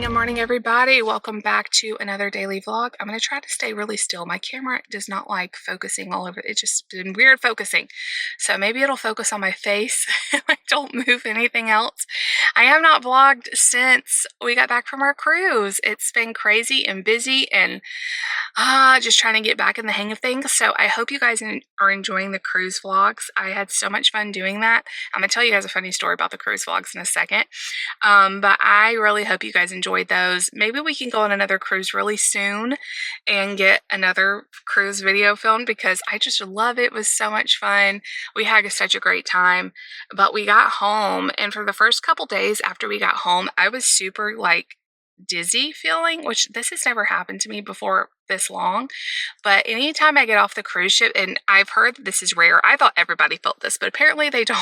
Good morning, everybody. Welcome back to another daily vlog. I'm going to try to stay really still. My camera does not like focusing all over. It's just been weird focusing. So maybe it'll focus on my face and I don't move anything else. I have not vlogged since we got back from our cruise. It's been crazy and busy and just trying to get back in the hang of things. So I hope you guys are enjoying the cruise vlogs. I had so much fun doing that. I'm going to tell you guys a funny story about the cruise vlogs in a second. But I really hope you guys enjoyed those. Maybe we can go on another cruise really soon and get another cruise video filmed because I just love it. It was so much fun. We had such a great time. But we got home, and for the first couple days after we got home, I was super dizzy feeling, which this has never happened to me before this long. But anytime I get off the cruise ship, and I've heard that this is rare, I thought everybody felt this, but apparently they don't.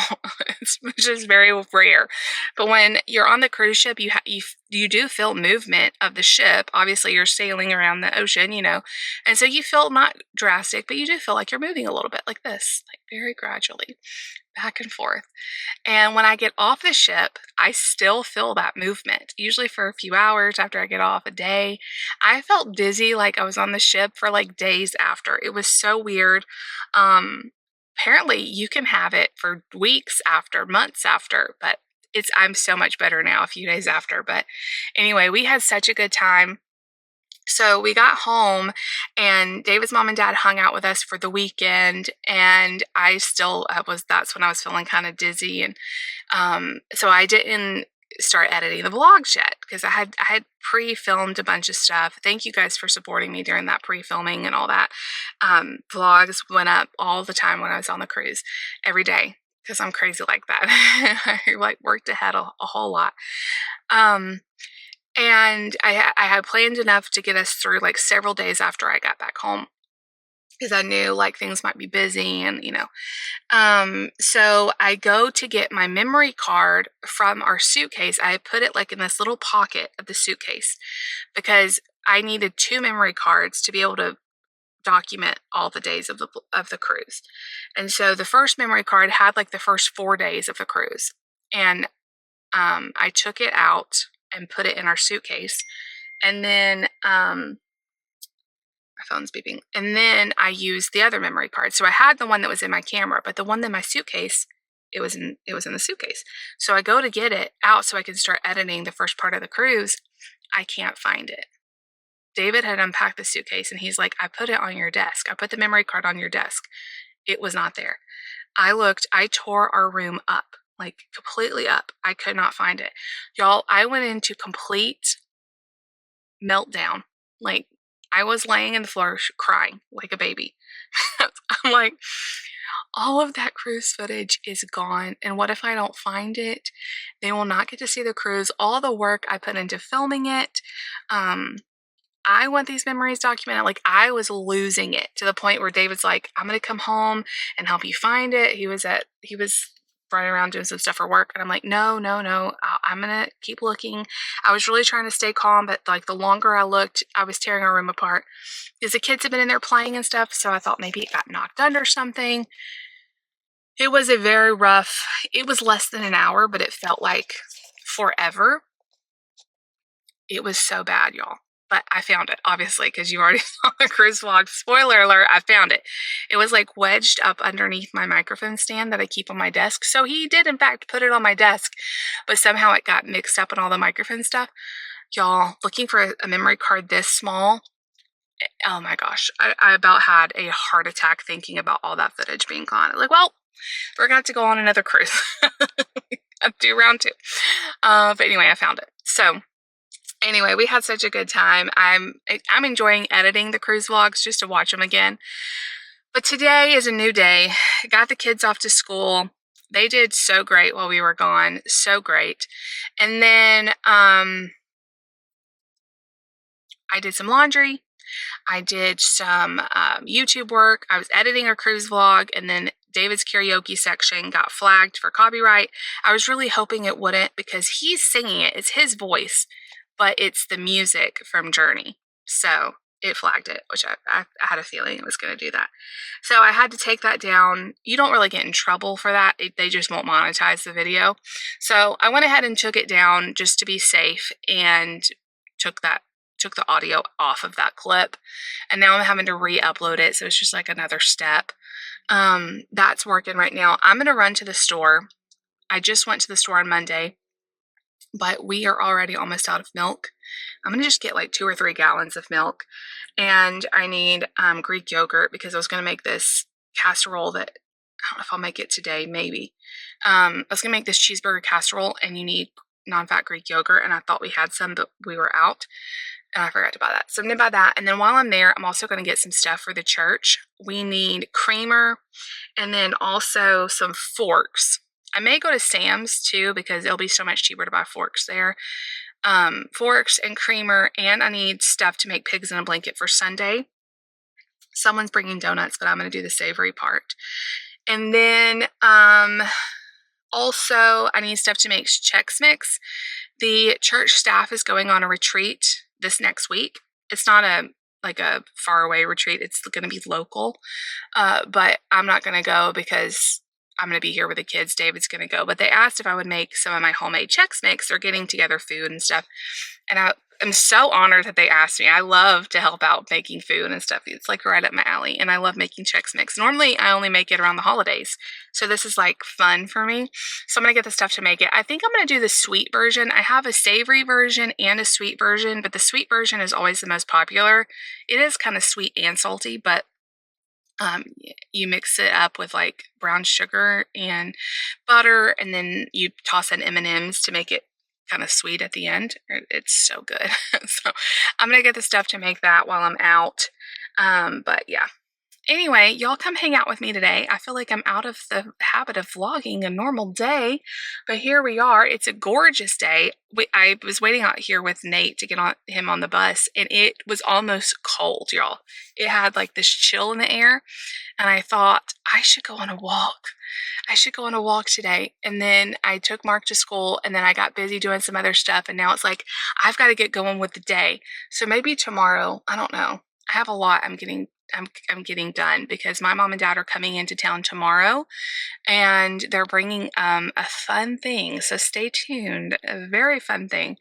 It's just very rare. But when you're on the cruise ship, you do feel movement of the ship. Obviously, you're sailing around the ocean, and so you feel not drastic, but you do feel like you're moving a little bit like this, like very gradually, back and forth. And when I get off the ship, I still feel that movement, usually for a few hours after I get off, a day. I felt dizzy like I was on the ship for days after. It was so weird. Apparently you can have it for weeks after, months after, but I'm so much better now a few days after. But anyway, we had such a good time. So we got home and David's mom and dad hung out with us for the weekend, and that's when I was feeling kind of dizzy. And so I didn't start editing the vlogs yet because I had pre-filmed a bunch of stuff. Thank you guys for supporting me during that pre-filming and all that. Vlogs went up all the time when I was on the cruise, every day, because I'm crazy like that. I worked ahead a whole lot. And I had planned enough to get us through several days after I got back home because I knew things might be busy and so I go to get my memory card from our suitcase. I put it in this little pocket of the suitcase because I needed 2 memory cards to be able to document all the days of the cruise. And so the first memory card had the first 4 days of the cruise, and I took it out and put it in our suitcase. And then my phone's beeping. And then I used the other memory card. So I had the one that was in my camera, but the one in my suitcase, it was in the suitcase. So I go to get it out so I can start editing the first part of the cruise. I can't find it. David had unpacked the suitcase and he's like, I put it on your desk. I put the memory card on your desk. It was not there. I looked, I tore our room up. Completely up. I could not find it. Y'all, I went into complete meltdown. I was laying in the floor crying like a baby. I'm like, all of that cruise footage is gone. And what if I don't find it? They will not get to see the cruise. All the work I put into filming it. I want these memories documented. I was losing it to the point where David's like, I'm going to come home and help you find it. He was running around doing some stuff for work, and I'm like, no, I'm gonna keep looking. I was really trying to stay calm, but the longer I looked, I was tearing our room apart because the kids had been in there playing and stuff, so I thought maybe it got knocked under something. It was it was less than an hour, but it felt like forever. It was so bad, y'all. But I found it, obviously, because you already saw the cruise vlog. Spoiler alert, I found it. It was wedged up underneath my microphone stand that I keep on my desk. So he did, in fact, put it on my desk, but somehow it got mixed up in all the microphone stuff. Y'all, looking for a memory card this small, oh my gosh, I about had a heart attack thinking about all that footage being gone. Well, we're going to have to go on another cruise. Up to round 2. But anyway, I found it. So anyway, we had such a good time. I'm enjoying editing the cruise vlogs just to watch them again. But today is a new day. Got the kids off to school. They did so great while we were gone. So great. And then I did some laundry. I did some YouTube work. I was editing a cruise vlog, and then David's karaoke section got flagged for copyright. I was really hoping it wouldn't because he's singing it. It's his voice, but it's the music from Journey. So it flagged it, which I had a feeling it was going to do that. So I had to take that down. You don't really get in trouble for that. They just won't monetize the video. So I went ahead and took it down just to be safe and took the audio off of that clip. And now I'm having to re-upload it. So it's just like another step. That's working right now. I'm going to run to the store. I just went to the store on Monday, but we are already almost out of milk. I'm going to just get like 2 or 3 gallons of milk. And I need Greek yogurt because I was going to make this casserole that, I don't know if I'll make it today, maybe. I was going to make this cheeseburger casserole and you need non-fat Greek yogurt. And I thought we had some, but we were out. And I forgot to buy that. So I'm going to buy that. And then while I'm there, I'm also going to get some stuff for the church. We need creamer and then also some forks. I may go to Sam's too because it'll be so much cheaper to buy forks there. Forks and creamer, and I need stuff to make pigs in a blanket for Sunday. Someone's bringing donuts, but I'm going to do the savory part. And then also I need stuff to make Chex Mix. The church staff is going on a retreat this next week. It's not a faraway retreat. It's going to be local, but I'm not going to go because I'm going to be here with the kids. David's going to go. But they asked if I would make some of my homemade Chex Mix. They're getting together food and stuff. And I'm so honored that they asked me. I love to help out making food and stuff. It's like right up my alley. And I love making Chex Mix. Normally, I only make it around the holidays. So this is like fun for me. So I'm going to get the stuff to make it. I think I'm going to do the sweet version. I have a savory version and a sweet version. But the sweet version is always the most popular. It is kind of sweet and salty, but you mix it up with like brown sugar and butter, and then you toss in M&Ms to make it kind of sweet at the end. It's so good. So I'm gonna get the stuff to make that while I'm out. But yeah. Anyway, y'all come hang out with me today. I feel like I'm out of the habit of vlogging a normal day, but here we are. It's a gorgeous day. I was waiting out here with Nate to get him on the bus, and it was almost cold, y'all. It had like this chill in the air, and I thought, I should go on a walk. I should go on a walk today. And then I took Mark to school, and then I got busy doing some other stuff, and now it's like, I've got to get going with the day. So maybe tomorrow, I don't know. I have a lot I'm getting done because my mom and dad are coming into town tomorrow, and they're bringing a fun thing. So stay tuned. A very fun thing.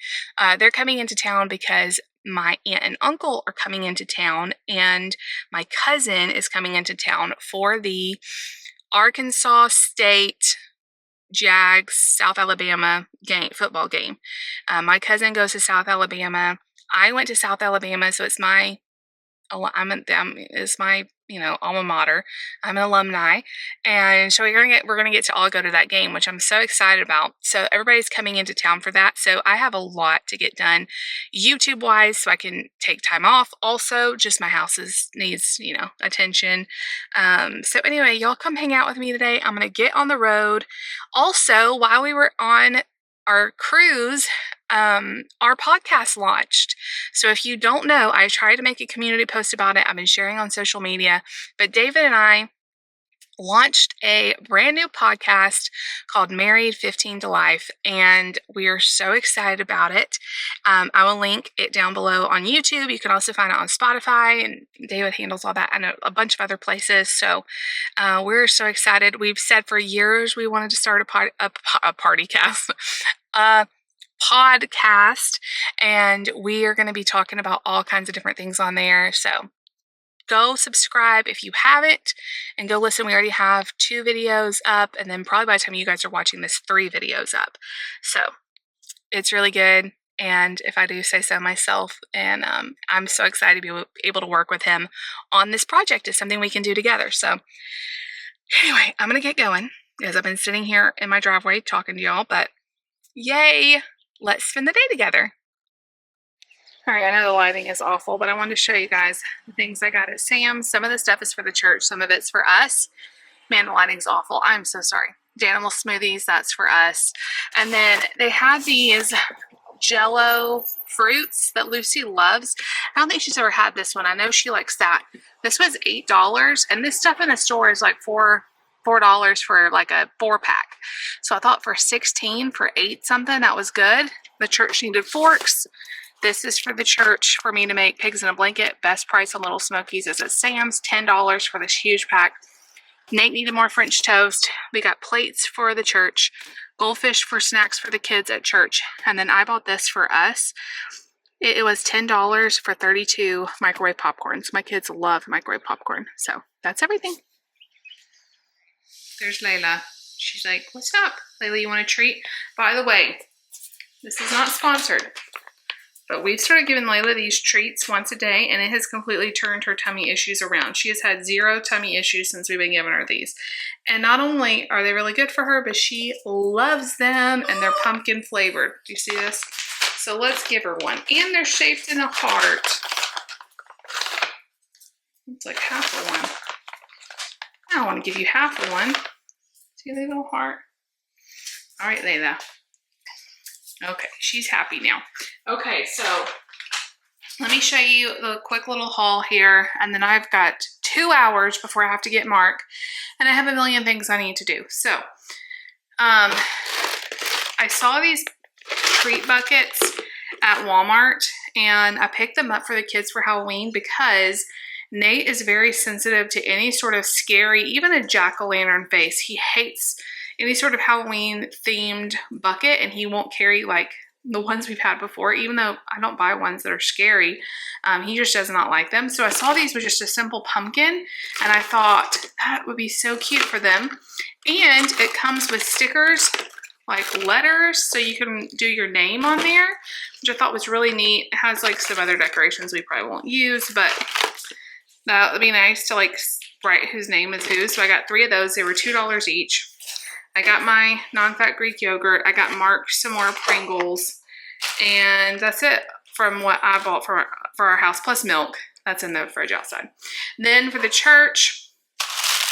They're coming into town because my aunt and uncle are coming into town, and my cousin is coming into town for the Arkansas State Jags South Alabama football game. My cousin goes to South Alabama. I went to South Alabama, so it's my alma mater. I'm an alumni, and so we're gonna get to all go to that game, which I'm so excited about. So everybody's coming into town for that. So I have a lot to get done, YouTube wise, so I can take time off. Also, just my house needs attention. So anyway, y'all come hang out with me today. I'm gonna get on the road. Also, while we were on our cruise, our podcast launched. So if you don't know, I tried to make a community post about it. I've been sharing on social media, but David and I launched a brand new podcast called Married 15 to Life, and we are so excited about it. I will link it down below on YouTube. You can also find it on Spotify, and David handles all that and a bunch of other places. So we're so excited. We've said for years we wanted to start a podcast. Podcast, and we are going to be talking about all kinds of different things on there. So go subscribe if you haven't, and go listen. We already have 2 videos up, and then probably by the time you guys are watching this, 3 videos up. So it's really good, and if I do say so myself, and I'm so excited to be able to work with him on this project. It's something we can do together. So anyway, I'm going to get going because I've been sitting here in my driveway talking to y'all, but yay! Let's spend the day together. All right, I know the lighting is awful, but I wanted to show you guys the things I got at Sam's. Some of the stuff is for the church, some of it's for us. Man, the lighting's awful. I'm so sorry. Danimal smoothies, that's for us. And then they had these Jello fruits that Lucy loves. I don't think she's ever had this one. I know she likes that. This was $8, and this stuff in the store is like $4 for like a 4-pack. So I thought for 16 for 8 something, that was good. The church needed forks. This is for the church for me to make pigs in a blanket. Best price on Little Smokies is at Sam's, $10 for this huge pack. Nate needed more French toast. We got plates for the church, goldfish for snacks for the kids at church, and then I bought this for us. It was $10 for 32 microwave popcorns. My kids love microwave popcorn, so that's everything. There's Layla. She's like, what's up? Layla, you want a treat? By the way, this is not sponsored, but we've started giving Layla these treats once a day, and it has completely turned her tummy issues around. She has had 0 tummy issues since we've been giving her these. And not only are they really good for her, but she loves them, and they're pumpkin flavored. Do you see this? So let's give her one. And they're shaped in a heart. It's like half of one. I don't want to give you half of one. See the little heart? All right, Layla. Okay, she's happy now. Okay, so let me show you the quick little haul here, and then I've got 2 hours before I have to get Mark, and I have a million things I need to do. So, I saw these treat buckets at Walmart, and I picked them up for the kids for Halloween because Nate is very sensitive to any sort of scary, even a jack-o'-lantern face. He hates any sort of Halloween themed bucket, and he won't carry like the ones we've had before, even though I don't buy ones that are scary. He just does not like them. So I saw these with just a simple pumpkin, and I thought that would be so cute for them. And it comes with stickers, like letters, so you can do your name on there, which I thought was really neat. It has like some other decorations we probably won't use, but that would be nice to like write whose name is who. So I got 3 of those. They were $2 each. I got my non-fat Greek yogurt. I got Mark some more Pringles. And that's it from what I bought for our house, plus milk. That's in the fridge outside. Then for the church,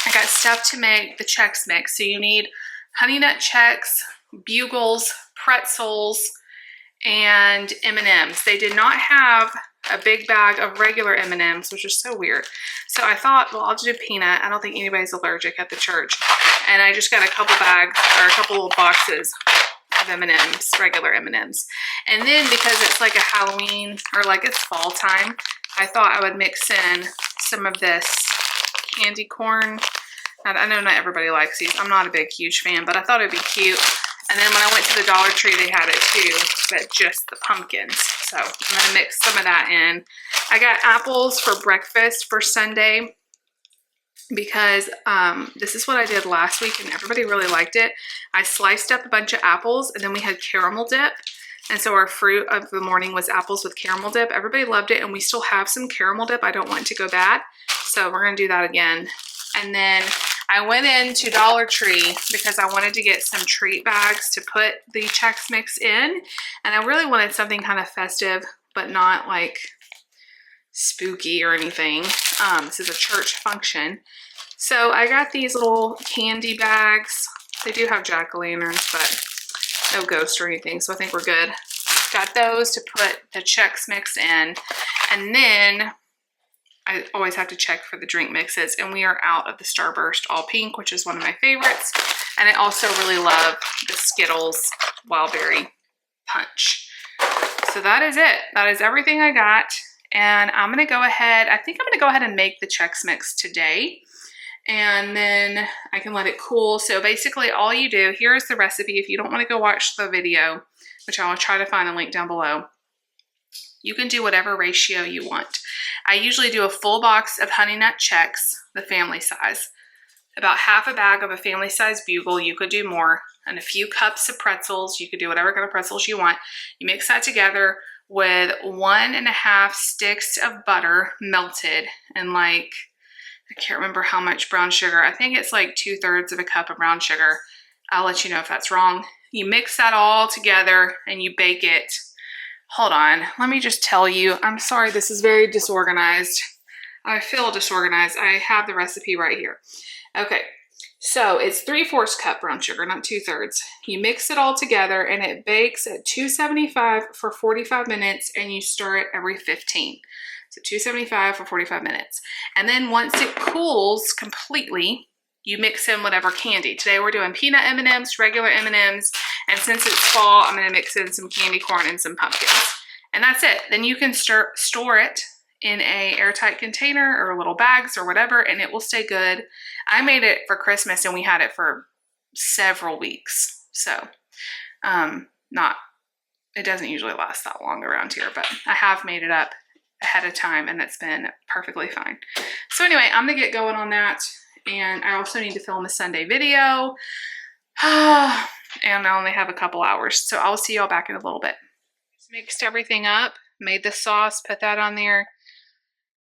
I got stuff to make the Chex mix. So you need Honey Nut Chex, Bugles, pretzels, and M&Ms. They did not have a big bag of regular M&Ms, which is so weird. So I thought, well, I'll do peanut. I don't think anybody's allergic at the church. And I just got a couple bags, or a couple little boxes of M&Ms, regular M&Ms. And then because it's like a Halloween, or like it's fall time, I thought I would mix in some of this candy corn. I know not everybody likes these. I'm not a big, huge fan, but I thought it'd be cute. And then when I went to the Dollar Tree, they had it too, but just the pumpkins. So I'm gonna mix some of that in. I got apples for breakfast for Sunday because this is what I did last week and everybody really liked it. I sliced up a bunch of apples and then we had caramel dip. And so our fruit of the morning was apples with caramel dip. Everybody loved it, and we still have some caramel dip. I don't want it to go bad, so we're gonna do that again. And then I went into Dollar Tree because I wanted to get some treat bags to put the Chex Mix in. And I really wanted something kind of festive, but not like spooky or anything. This is a church function. So I got these little candy bags. They do have jack-o'-lanterns, but no ghost or anything, so I think we're good. Got those to put the Chex Mix in. And then I always have to check for the drink mixes, and we are out of the Starburst All Pink, which is one of my favorites. And I also really love the Skittles Wild Berry Punch. So that is it. That is everything I got. And I'm gonna go ahead, I think I'm gonna go ahead and make the Chex Mix today. And then I can let it cool. So basically all you do, here is the recipe. If you don't wanna go watch the video, which I will try to find a link down below, you can do whatever ratio you want. I usually do a full box of Honey Nut Chex, the family size, about half a bag of a family size Bugle, you could do more, and a few cups of pretzels. You could do whatever kind of pretzels you want. You mix that together with 1.5 sticks of butter melted, and like, I can't remember how much brown sugar. I think it's like 2/3 of a cup of brown sugar. I'll let you know if that's wrong. You mix that all together and you bake it. Hold on, let me just tell you. I'm sorry, this is very disorganized. I feel disorganized. I have the recipe right here. Okay, so it's 3/4 cup brown sugar, not 2/3. You mix it all together and it bakes at 275 for 45 minutes, and you stir it every 15. So 275 for 45 minutes. And then once it cools completely, you mix in whatever candy. Today we're doing peanut M&Ms, regular M&Ms, and since it's fall, I'm gonna mix in some candy corn and some pumpkins. And that's it. Then you can store it in a airtight container or little bags or whatever, and it will stay good. I made it for Christmas and we had it for several weeks. So, it doesn't usually last that long around here, but I have made it up ahead of time and it's been perfectly fine. So anyway, I'm gonna get going on that. And I also need to film a Sunday video. And I only have a couple hours. So I'll see y'all back in a little bit. Mixed everything up, made the sauce, put that on there.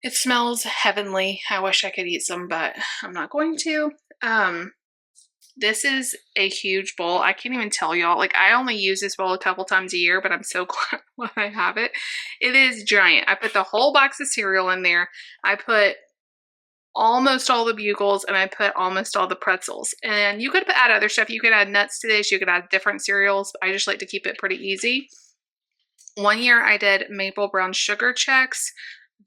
It smells heavenly. I wish I could eat some, but I'm not going to. This is a huge bowl. I can't even tell y'all. Like, I only use this bowl a couple times a year, but I'm so glad I have it. It is giant. I put the whole box of cereal in there. I put almost all the bugles, and I put almost all the pretzels. And you could add other stuff. You could add nuts to this. You could add different cereals. I just like to keep it pretty easy. One year I did maple brown sugar Chex.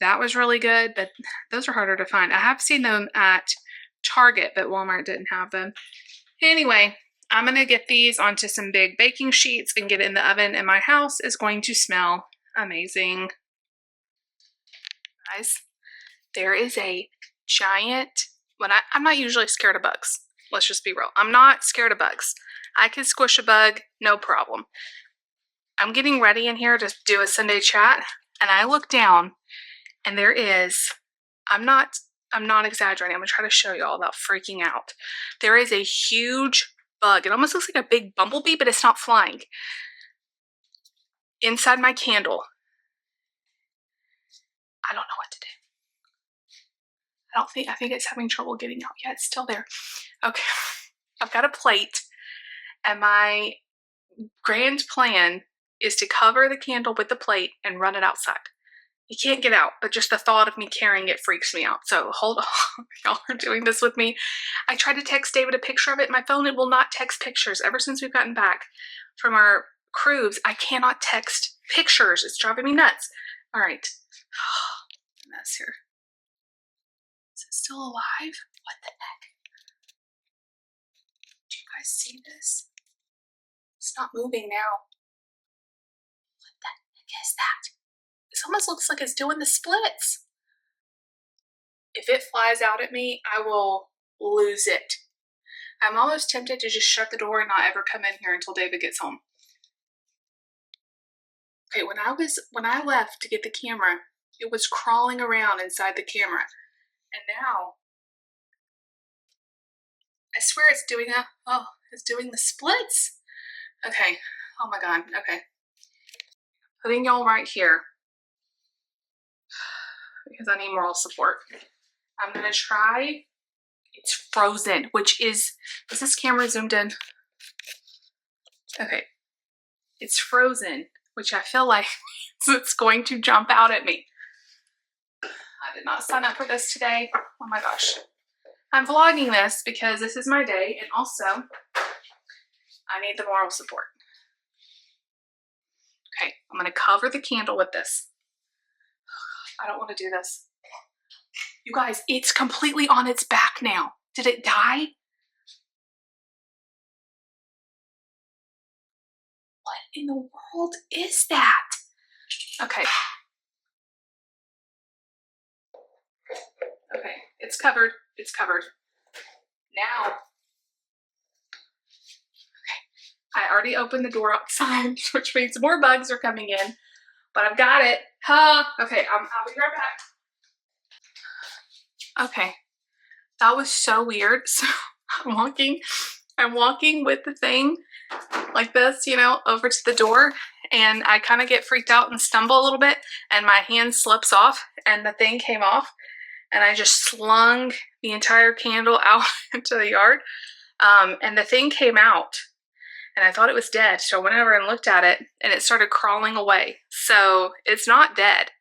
That was really good, but those are harder to find. I have seen them at Target, but Walmart didn't have them. Anyway, I'm going to get these onto some big baking sheets and get it in the oven, and my house is going to smell amazing. Guys, there is a giant, I'm not usually scared of bugs. Let's just be real. I'm not scared of bugs. I can squish a bug, no problem. I'm getting ready in here to do a Sunday chat, and I look down, and there is, I'm not exaggerating. I'm gonna try to show y'all without freaking out. There is a huge bug. It almost looks like a big bumblebee, but it's not flying. Inside my candle. I don't know what to do. I think it's having trouble getting out. Yeah, it's still there. Okay, I've got a plate, and my grand plan is to cover the candle with the plate and run it outside. You can't get out, but just the thought of me carrying it freaks me out. So hold on, y'all are doing this with me. I tried to text David a picture of it. My phone, it will not text pictures. Ever since we've gotten back from our cruise, I cannot text pictures. It's driving me nuts. All right, mess here. Is it still alive? What the heck? Do you guys see this? It's not moving now. What the heck is that? This almost looks like it's doing the splits. If it flies out at me, I will lose it. I'm almost tempted to just shut the door and not ever come in here until David gets home. Okay, when I left to get the camera, it was crawling around inside the camera. And now, I swear it's doing it's doing the splits. Okay, oh my God, okay. Putting y'all right here, because I need moral support. I'm gonna try, it's frozen, which is this camera zoomed in? Okay, it's frozen, which I feel like it's going to jump out at me. I did not sign up for this today. Oh my gosh. I'm vlogging this because this is my day, and also I need the moral support. Okay, I'm gonna cover the candle with this. I don't want to do this. You guys, it's completely on its back now. Did it die? What in the world is that? Okay. Okay, it's covered. It's covered. Now, okay, I already opened the door outside, which means more bugs are coming in, but I've got it. Okay, I'll be right back. Okay, that was so weird. So I'm walking with the thing like this, you know, over to the door, and I kind of get freaked out and stumble a little bit, and my hand slips off and the thing came off, and I just slung the entire candle out into the yard, and the thing came out, and I thought it was dead, so I went over and looked at it, and it started crawling away. So it's not dead.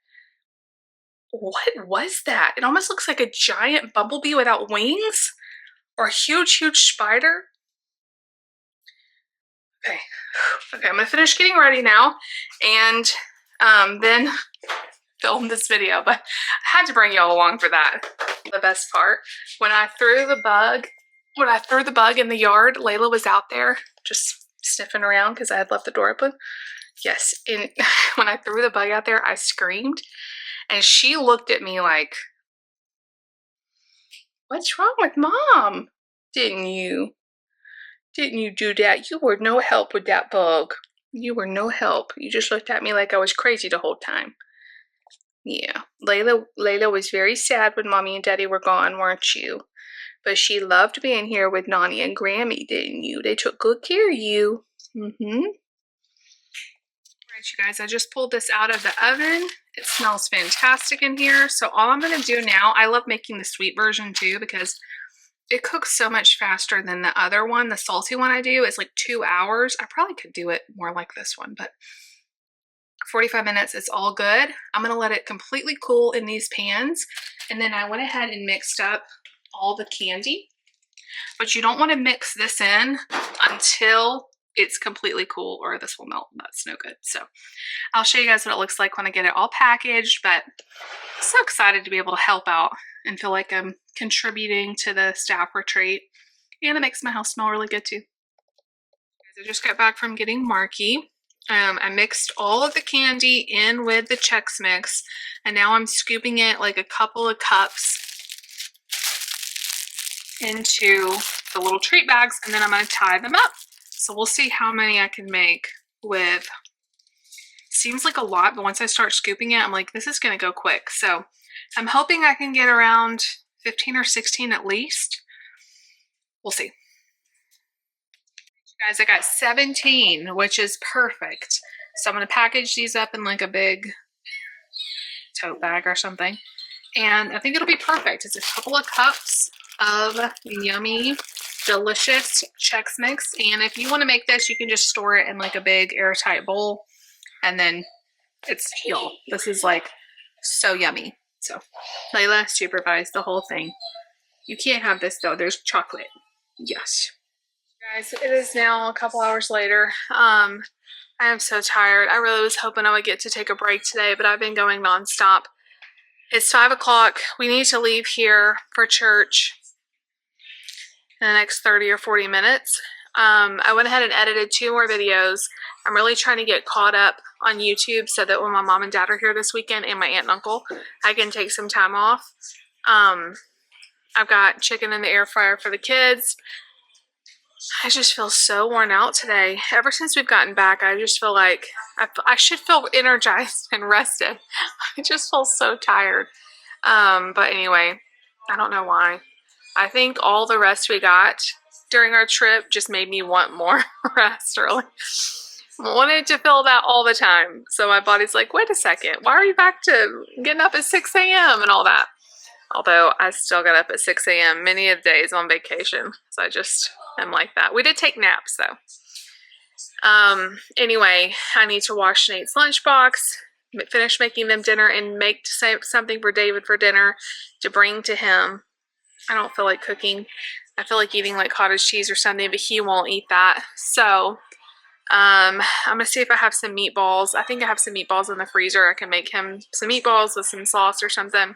What was that? It almost looks like a giant bumblebee without wings, or a huge, huge spider. Okay, okay, I'm gonna finish getting ready now, and then film this video, but I had to bring y'all along for that. The best part, when I threw the bug in the yard, Layla was out there just sniffing around because I had left the door open, Yes, and when I threw the bug out there, I screamed, and she looked at me like, "What's wrong with Mom? Didn't you? Didn't you do that? You were no help with that bug. You were no help. You just looked at me like I was crazy the whole time." Yeah, Layla was very sad when Mommy and Daddy were gone, weren't you? But she loved being here with Nani and Grammy, didn't you? They took good care of you. Mm-hmm. Alright, you guys, I just pulled this out of the oven. It smells fantastic in here. So all I'm going to do now, I love making the sweet version too because it cooks so much faster than the other one. The salty one I do is like 2 hours. I probably could do it more like this one, but 45 minutes, it's all good. I'm going to let it completely cool in these pans. And then I went ahead and mixed up all the candy. But you don't want to mix this in until it's completely cool or this will melt. That's no good. So I'll show you guys what it looks like when I get it all packaged. But I'm so excited to be able to help out and feel like I'm contributing to the staff retreat. And it makes my house smell really good too. I just got back from getting Marky. I mixed all of the candy in with the Chex Mix, and now I'm scooping it like a couple of cups into the little treat bags, and then I'm going to tie them up. So we'll see how many I can make with, seems like a lot, but once I start scooping it, I'm like, this is going to go quick. So I'm hoping I can get around 15 or 16 at least. We'll see. Guys, I got 17, which is perfect. So I'm going to package these up in like a big tote bag or something. And I think it'll be perfect. It's a couple of cups of yummy, delicious Chex Mix. And if you want to make this, you can just store it in like a big airtight bowl. And then it's, y'all, this is like so yummy. So Layla supervised the whole thing. You can't have this though. There's chocolate. Yes. Guys, it is now a couple hours later. I am so tired. I really was hoping I would get to take a break today, but I've been going nonstop. It's 5 o'clock. We need to leave here for church in the next 30 or 40 minutes. I went ahead and edited 2 more videos. I'm really trying to get caught up on YouTube so that when my mom and dad are here this weekend and my aunt and uncle, I can take some time off. I've got chicken in the air fryer for the kids. I just feel so worn out today. Ever since we've gotten back, I just feel like I should feel energized and rested. I just feel so tired. But anyway, I don't know why. I think all the rest we got during our trip just made me want more rest early. I wanted to feel that all the time. So my body's like, wait a second, why are you back to getting up at 6 a.m. and all that? Although I still got up at 6 a.m. many of the days on vacation. So I just am like that. We did take naps though. Anyway, I need to wash Nate's lunchbox, finish making them dinner, and make something for David for dinner to bring to him. I don't feel like cooking. I feel like eating like cottage cheese or something, but he won't eat that. So I'm going to see if I have some meatballs. I think I have some meatballs in the freezer. I can make him some meatballs with some sauce or something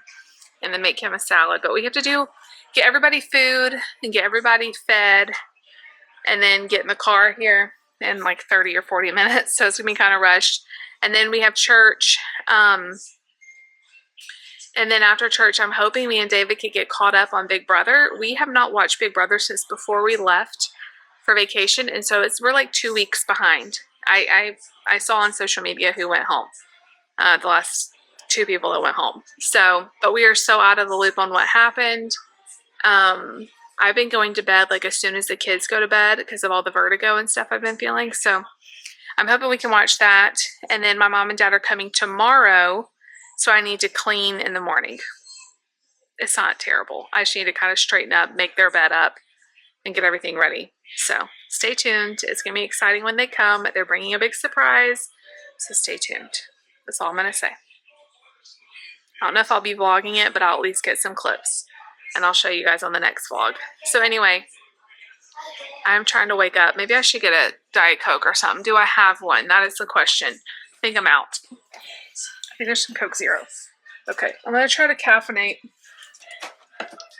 and then make him a salad. But we have to get everybody food and get everybody fed and then get in the car here in like 30 or 40 minutes. So it's going to be kind of rushed. And then we have church. And then after church, I'm hoping me and David could get caught up on Big Brother. We have not watched Big Brother since before we left for vacation. And so we're like 2 weeks behind. I saw on social media who went home. The last 2 people that went home. So, but we are so out of the loop on what happened. I've been going to bed like as soon as the kids go to bed because of all the vertigo and stuff I've been feeling. So I'm hoping we can watch that. And then my mom and dad are coming tomorrow. So I need to clean in the morning. It's not terrible. I just need to kind of straighten up, make their bed up, and get everything ready. So stay tuned. It's going to be exciting when they come. They're bringing a big surprise. So stay tuned. That's all I'm going to say. I don't know if I'll be vlogging it, but I'll at least get some clips. And I'll show you guys on the next vlog. So anyway, I'm trying to wake up. Maybe I should get a Diet Coke or something. Do I have one? That is the question. I think I'm out. I think there's some Coke Zero. Okay, I'm going to try to caffeinate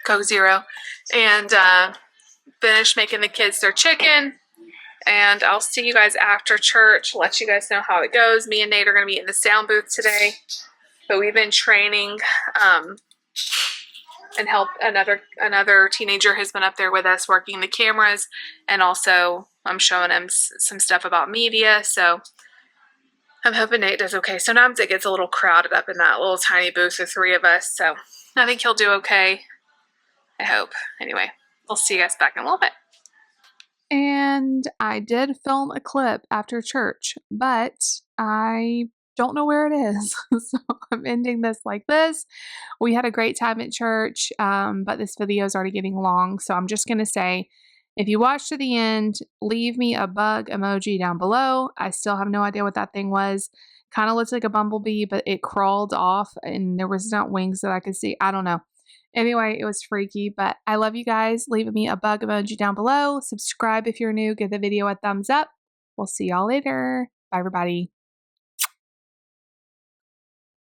Coke Zero and finish making the kids their chicken and I'll see you guys after church. Let you guys know how it goes. Me and Nate are going to be in the sound booth today, but we've been training and help another teenager has been up there with us working the cameras, and also I'm showing him some stuff about media. So I'm hoping Nate does okay. Sometimes it gets a little crowded up in that little tiny booth with 3 of us, so I think he'll do okay. I hope. Anyway, we'll see you guys back in a little bit. And I did film a clip after church, but I don't know where it is. So I'm ending this like this. We had a great time at church, but this video is already getting long. So I'm just going to say, if you watched to the end, leave me a bug emoji down below. I still have no idea what that thing was. Kind of looks like a bumblebee, but it crawled off and there was not wings that I could see. I don't know. Anyway, it was freaky, but I love you guys. Leave me a bug emoji down below. Subscribe if you're new. Give the video a thumbs up. We'll see y'all later. Bye, everybody.